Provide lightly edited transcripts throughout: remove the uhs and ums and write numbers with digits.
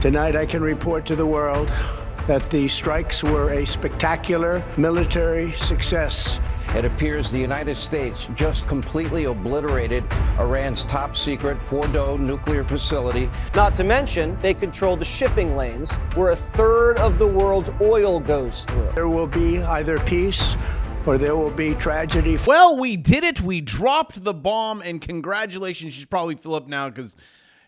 Tonight, I can report to the world that the strikes were a spectacular military success. It appears the United States just completely obliterated Iran's top secret Fordow nuclear facility. Not to mention, they control the shipping lanes where a third of the world's oil goes through. There will be either peace or there will be tragedy. Well, we did it. We dropped the bomb, and congratulations. You should probably fill up now because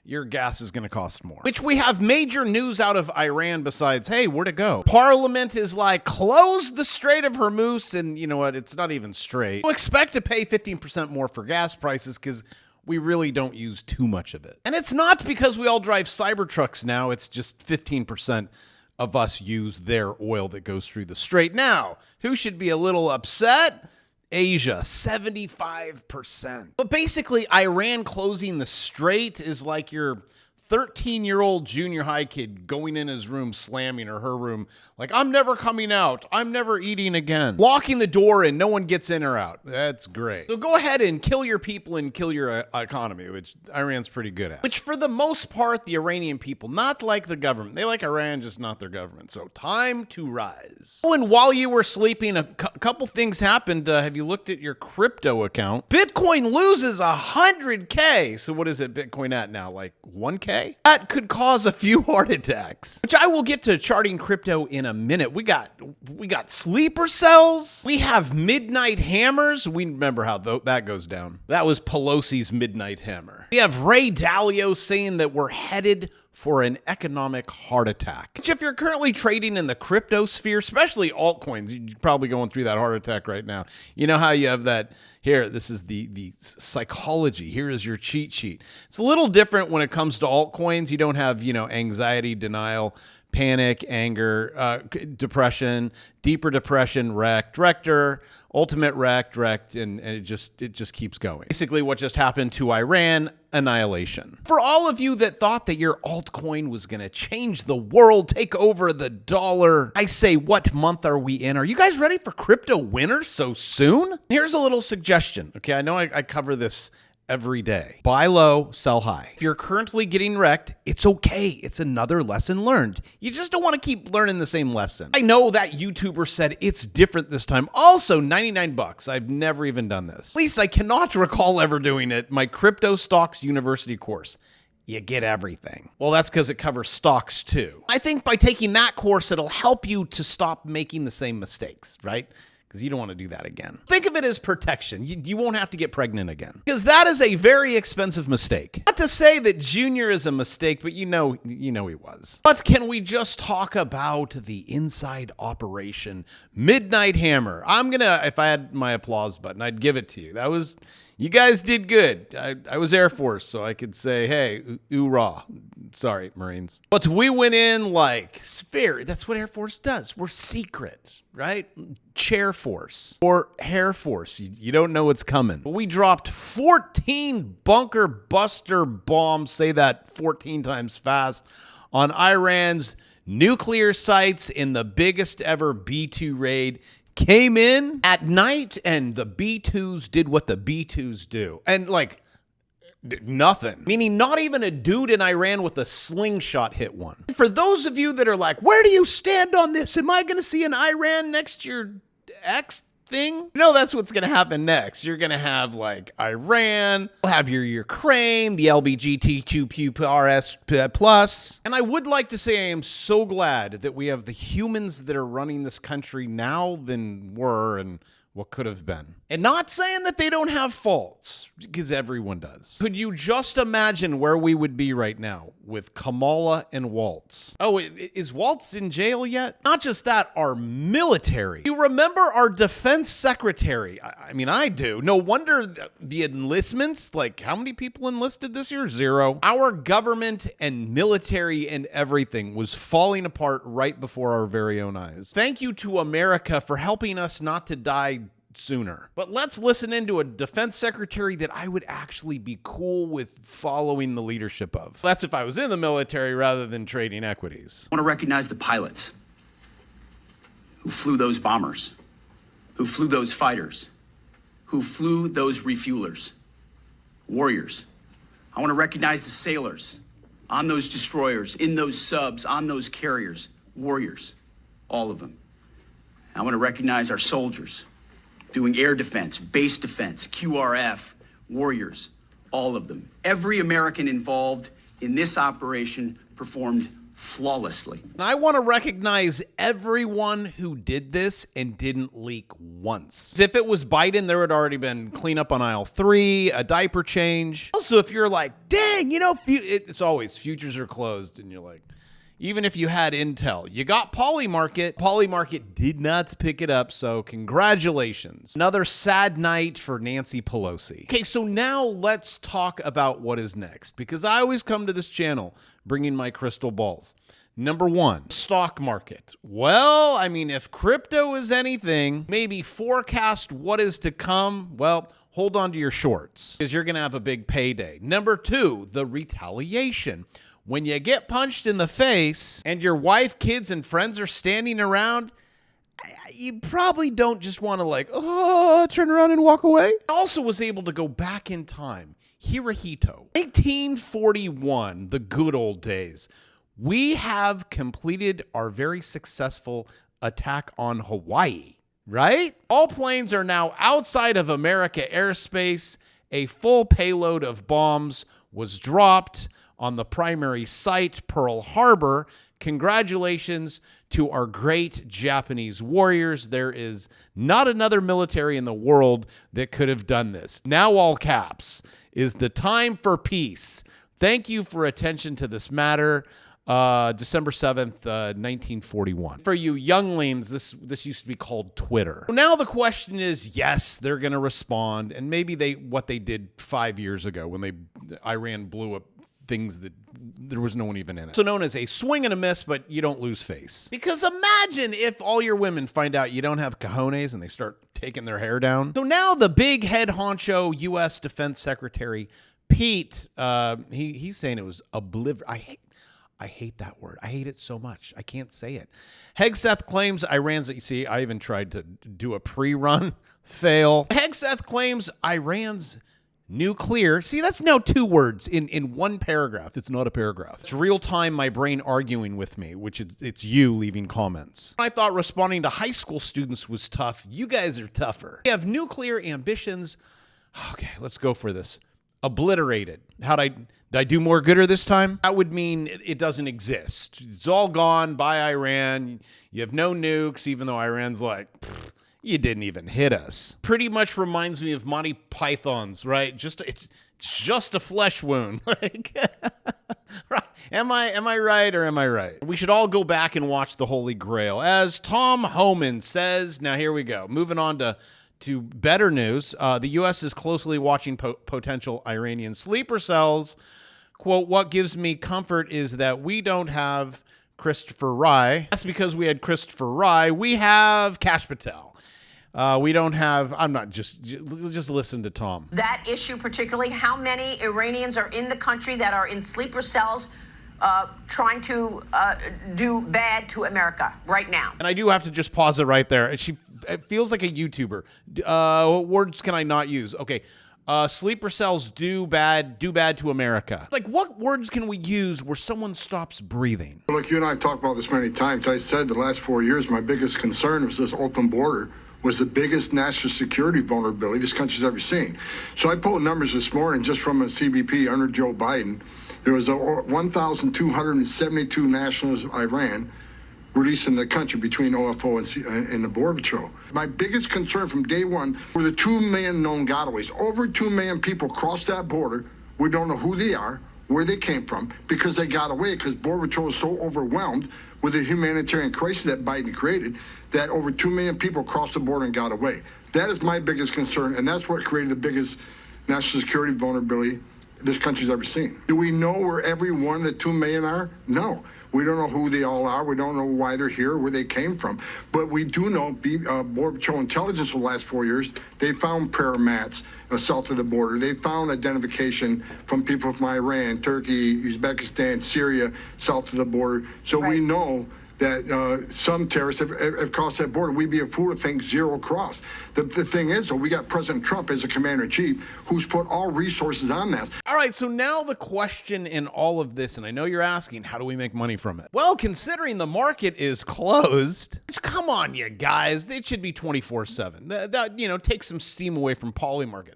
your gas is going to cost more. Which we have major news out of Iran besides, hey, where'd it go? Parliament is like, close the Strait of Hormuz, and you know what? It's not even straight. We'll expect to pay 15% more for gas prices because we really don't use too much of it. And it's not because we all drive Cybertrucks now. It's just 15% of us use their oil that goes through the strait. Now, who should be a little upset? Asia, 75%. But basically, Iran closing the strait is like your 13-year-old junior high kid going in his room, slamming or her room, like, I'm never coming out. I'm never eating again. Locking the door and no one gets in or out. That's great. So go ahead and kill your people and kill your economy, which Iran's pretty good at. Which for the most part, the Iranian people, not like the government. They like Iran, just not their government. So time to rise. Oh, and while you were sleeping, a couple things happened. Have you looked at your crypto account? Bitcoin loses 100K. So what is it Bitcoin at now? Like 1K? That could cause a few heart attacks, which I will get to charting crypto in a minute. We got sleeper cells. We have midnight hammers. We remember how that goes down. That was Pelosi's midnight hammer. We have Ray Dalio saying that we're headed for an economic heart attack. Which if you're currently trading in the crypto sphere, especially altcoins, you're probably going through that heart attack right now. You know how you have that, here, this is the psychology. Here is your cheat sheet. It's a little different when it comes to altcoins. You don't have, anxiety, denial, panic, anger, depression, deeper depression, wrecked, director, ultimate wrecked, and it just keeps going. Basically, what just happened to Iran, annihilation. For all of you that thought that your altcoin was going to change the world, take over the dollar, I say, what month are we in? Are you guys ready for crypto winter so soon? Here's a little suggestion. Okay, I know I cover this every day. Buy low, sell high. If you're currently getting wrecked, it's okay. It's another lesson learned. You just don't want to keep learning the same lesson. I know that YouTuber said it's different this time. Also, $99. I've never even done this. At least I cannot recall ever doing it. My Crypto Stocks University course. You get everything. Well, that's because it covers stocks too. I think by taking that course, it'll help you to stop making the same mistakes, right? Because you don't want to do that again. Think of it as protection. You won't have to get pregnant again. Because that is a very expensive mistake. Not to say that Junior is a mistake, but you know he was. But can we just talk about the inside operation Midnight Hammer? If I had my applause button, I'd give it to you. You guys did good. I was Air Force, so I could say, hey, oorah. Sorry, Marines. But we went in like sphere. That's what Air Force does. We're secret, right? Chair Force or Hair Force. You don't know what's coming. But we dropped 14 bunker buster bombs, say that 14 times fast, on Iran's nuclear sites in the biggest ever B-2 raid. Came in at night, and the B-2s did what the B-2s do. And nothing. Meaning not even a dude in Iran with a slingshot hit one. For those of you that are like, where do you stand on this? Am I going to see an Iran next to your X thing? That's what's going to happen next. You're going to have Iran, you'll have your Ukraine, the LGBTQ+, plus. And I would like to say I am so glad that we have the humans that are running this country now than were and what could have been. And not saying that they don't have faults, because everyone does. Could you just imagine where we would be right now with Kamala and Waltz? Oh, is Waltz in jail yet? Not just that, our military. You remember our defense secretary? I mean, I do. No wonder the enlistments, how many people enlisted this year? 0. Our government and military and everything was falling apart right before our very own eyes. Thank you to America for helping us not to die sooner. But let's listen into a defense secretary that I would actually be cool with following the leadership of. That's if I was in the military rather than trading equities. I want to recognize the pilots who flew those bombers, who flew those fighters, who flew those refuelers, warriors. I want to recognize the sailors on those destroyers, in those subs, on those carriers, warriors, all of them. I want to recognize our soldiers doing air defense, base defense, QRF, warriors, all of them. Every American involved in this operation performed flawlessly. And I want to recognize everyone who did this and didn't leak once. If it was Biden, there had already been cleanup on aisle 3, a diaper change. Also, if you're like, dang, it's always futures are closed, and you're like, even if you had intel, you got Polymarket. Polymarket did not pick it up, so congratulations. Another sad night for Nancy Pelosi. Okay, so now let's talk about what is next, because I always come to this channel bringing my crystal balls. Number 1, stock market. Well, I mean, if crypto is anything, maybe forecast what is to come, well, hold on to your shorts, because you're going to have a big payday. Number 2, the retaliation. When you get punched in the face and your wife, kids, and friends are standing around, you probably don't just want to turn around and walk away. I also was able to go back in time. Hirohito, 1941, the good old days. We have completed our very successful attack on Hawaii, right? All planes are now outside of America airspace. A full payload of bombs was dropped on the primary site, Pearl Harbor. Congratulations to our great Japanese warriors. There is not another military in the world that could have done this. Now, all caps, is the time for peace. Thank you for attention to this matter. December 7th, 1941. For you younglings, this used to be called Twitter. Now the question is, yes, they're going to respond, and maybe what they did 5 years ago when Iran blew up things that there was no one even in it. So known as a swing and a miss, but you don't lose face. Because imagine if all your women find out you don't have cojones and they start taking their hair down. So now the big head honcho U.S. Defense Secretary Pete, he's saying it was I hate that word. I hate it so much. I can't say it. Hegseth claims Iran's, you see, I even tried to do a pre-run, fail. Hegseth claims Iran's nuclear. See, that's now 2 words in one paragraph. It's not a paragraph. It's real time, my brain arguing with me, which it's you leaving comments. I thought responding to high school students was tough. You guys are tougher. We have nuclear ambitions. Okay, let's go for this. Obliterated. Did I do more gooder this time? That would mean it doesn't exist. It's all gone by Iran. You have no nukes, even though Iran's like, you didn't even hit us. Pretty much reminds me of Monty Python's, right? It's just a flesh wound. Like, right. Am I right or am I right? We should all go back and watch The Holy Grail. As Tom Homan says, now here we go. Moving on to better news. The U.S. is closely watching potential Iranian sleeper cells. Quote, what gives me comfort is that we don't have Christopher Rye. That's because we had Christopher Rye. We have Kash Patel. We don't have, just listen to Tom. That issue particularly, how many Iranians are in the country that are in sleeper cells trying to do bad to America right now. And I do have to just pause it right there. It feels like a YouTuber. What words can I not use? Okay. Sleeper cells do bad to America. Like, what words can we use where someone stops breathing? Look, you and I have talked about this many times. I said the last 4 years, my biggest concern was this open border was the biggest national security vulnerability this country's ever seen. So I pulled numbers this morning just from a CBP under Joe Biden. There was 1,272 nationals of Iran released in the country between OFO and the Border Patrol. My biggest concern from day one were the 2 million known gotaways. Over 2 million people crossed that border. We don't know who they are, where they came from, because they got away, because Border Patrol is so overwhelmed with the humanitarian crisis that Biden created that over 2 million people crossed the border and got away. That is my biggest concern, and that's what created the biggest national security vulnerability this country's ever seen. Do we know where every one of the 2 million are? No. We don't know who they all are. We don't know why they're here, where they came from. But we do know Border Patrol intelligence for the last 4 years, they found prayer mats south of the border. They found identification from people from Iran, Turkey, Uzbekistan, Syria, south of the border. So we know that some terrorists have crossed that border. We'd be a fool to think zero cross. The thing is, though, we got President Trump as a commander-in-chief who's put all resources on this. All right, so now the question in all of this, and I know you're asking, how do we make money from it? Well, considering the market is closed, which, come on, you guys, it should be 24/7. That take some steam away from Polymarket.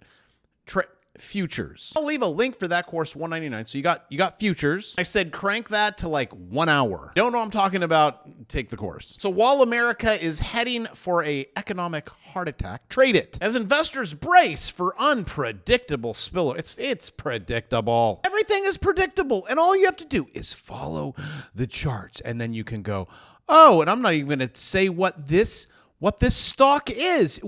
Futures. I'll leave a link for that course, $199. So you got futures. I said crank that to like 1 hour. Don't know what I'm talking about? Take the course. So while America is heading for a economic heart attack, trade it. As investors brace for unpredictable spillover. It's predictable. Everything is predictable, and all you have to do is follow the charts, and then you can go, oh, and I'm not even going to say what this stock is.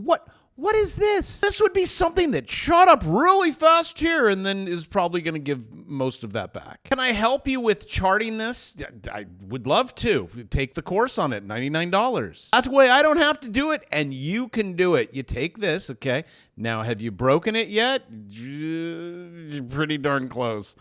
What is this? This would be something that shot up really fast here and then is probably going to give most of that back. Can I help you with charting this? I would love to. Take the course on it, $99. That's the way I don't have to do it, and you can do it. You take this, okay? Now, have you broken it yet? You're pretty darn close.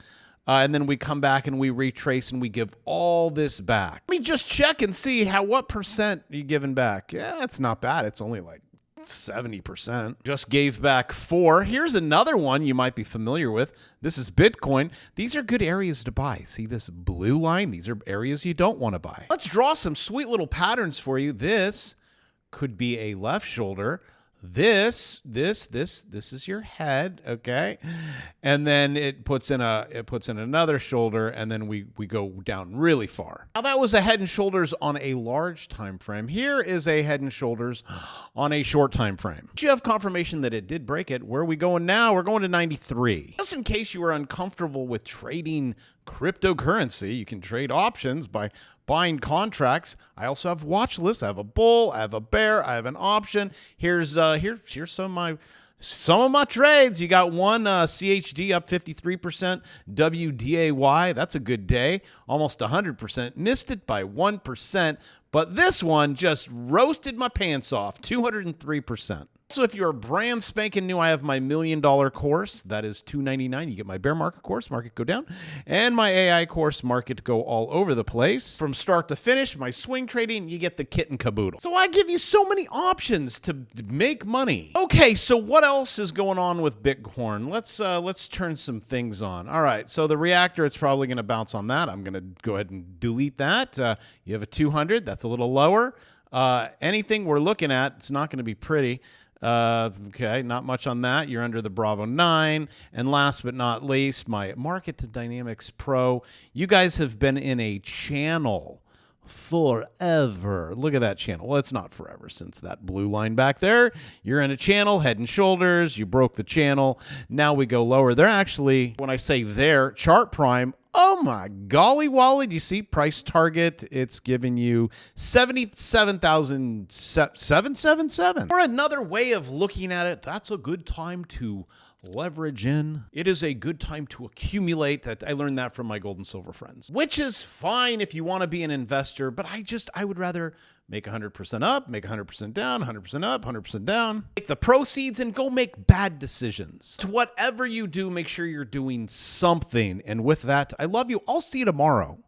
And then we come back and we retrace and we give all this back. Let me just check and see what percent you giving back. Yeah, it's not bad. It's only like 70%. Just gave back 4. Here's another one you might be familiar with. This is Bitcoin. These are good areas to buy. See this blue line? These are areas you don't want to buy. Let's draw some sweet little patterns for you. This could be a left shoulder. This is your head, okay? And then it puts in another shoulder, and then we go down really far. Now that was a head and shoulders on a large time frame. Here is a head and shoulders on a short time frame. You have confirmation that it did break it. Where are we going now? We're going to 93. Just in case you are uncomfortable with trading cryptocurrency, you can trade options by buying contracts. I also have watch lists. I have a bull, I have a bear, I have an option. Here's some of my trades. You got one CHD up 53%, WDAY, that's a good day, almost 100%. Missed it by 1%, but this one just roasted my pants off, 203%. So if you're brand spanking new, I have my $1 million course. That is $299. You get my bear market course, market go down, and my AI course, market go all over the place. From start to finish, my swing trading, you get the kit and caboodle. So I give you so many options to make money. Okay, so what else is going on with Bighorn? Let's turn some things on. All right, so the reactor, it's probably going to bounce on that. I'm going to go ahead and delete that. You have a 200. That's a little lower. Anything we're looking at, it's not going to be pretty. Okay, not much on that. You're under the Bravo 9. And last but not least, my Market Dynamics Pro. You guys have been in a channel forever. Look at that channel. Well, it's not forever since that blue line back there. You're in a channel, head and shoulders. You broke the channel. Now we go lower. They're actually, when I say there, Chart Prime, oh my golly wally, do you see price target? It's giving you 77,777. Or another way of looking at it, that's a good time to leverage in. It is a good time to accumulate. That I learned that from my gold and silver friends, which is fine if you want to be an investor, but I would rather make 100% up, make 100% down, 100% up, 100% down. Take the proceeds and go make bad decisions. To whatever you do, make sure you're doing something. And with that, I love you. I'll see you tomorrow.